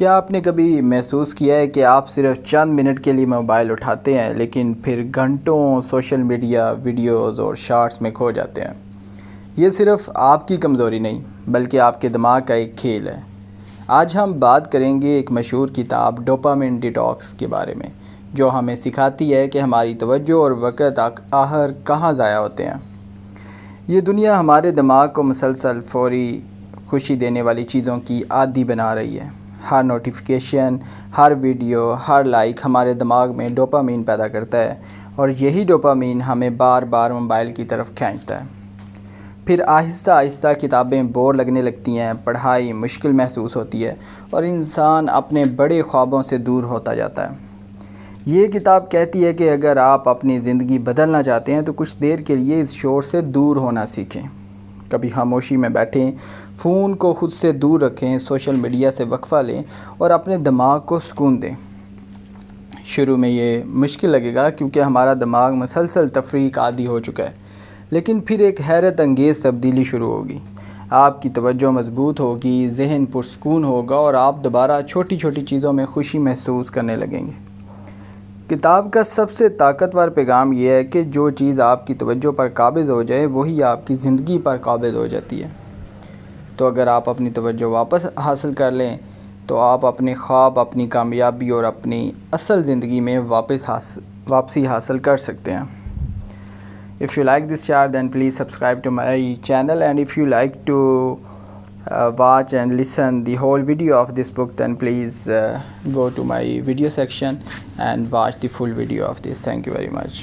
کیا آپ نے کبھی محسوس کیا ہے کہ آپ صرف چند منٹ کے لیے موبائل اٹھاتے ہیں لیکن پھر گھنٹوں سوشل میڈیا ویڈیوز اور شارٹس میں کھو جاتے ہیں؟ یہ صرف آپ کی کمزوری نہیں بلکہ آپ کے دماغ کا ایک کھیل ہے۔ آج ہم بات کریں گے ایک مشہور کتاب ڈوپامین ڈیٹاکس کے بارے میں، جو ہمیں سکھاتی ہے کہ ہماری توجہ اور وقت آخر کہاں ضائع ہوتے ہیں۔ یہ دنیا ہمارے دماغ کو مسلسل فوری خوشی دینے والی چیزوں کی عادی بنا رہی ہے۔ ہر نوٹیفیکیشن، ہر ویڈیو، ہر لائک ہمارے دماغ میں ڈوپامین پیدا کرتا ہے، اور یہی ڈوپامین ہمیں بار بار موبائل کی طرف کھینچتا ہے۔ پھر آہستہ آہستہ کتابیں بور لگنے لگتی ہیں، پڑھائی مشکل محسوس ہوتی ہے، اور انسان اپنے بڑے خوابوں سے دور ہوتا جاتا ہے۔ یہ کتاب کہتی ہے کہ اگر آپ اپنی زندگی بدلنا چاہتے ہیں تو کچھ دیر کے لیے اس شور سے دور ہونا سیکھیں۔ کبھی خاموشی میں بیٹھیں، فون کو خود سے دور رکھیں، سوشل میڈیا سے وقفہ لیں اور اپنے دماغ کو سکون دیں۔ شروع میں یہ مشکل لگے گا کیونکہ ہمارا دماغ مسلسل تفریح کا عادی ہو چکا ہے، لیکن پھر ایک حیرت انگیز تبدیلی شروع ہوگی۔ آپ کی توجہ مضبوط ہوگی، ذہن پرسکون ہوگا اور آپ دوبارہ چھوٹی چھوٹی چیزوں میں خوشی محسوس کرنے لگیں گے۔ کتاب کا سب سے طاقتور پیغام یہ ہے کہ جو چیز آپ کی توجہ پر قابض ہو جائے وہی آپ کی زندگی پر قابض ہو جاتی ہے۔ تو اگر آپ اپنی توجہ واپس حاصل کر لیں تو آپ اپنے خواب، اپنی کامیابی اور اپنی اصل زندگی میں واپسی حاصل کر سکتے ہیں۔ If you like this chart then please subscribe to my channel, and if you like to watch and listen the whole video of this book then please go to my video section and watch the full video of this. Thank you very much.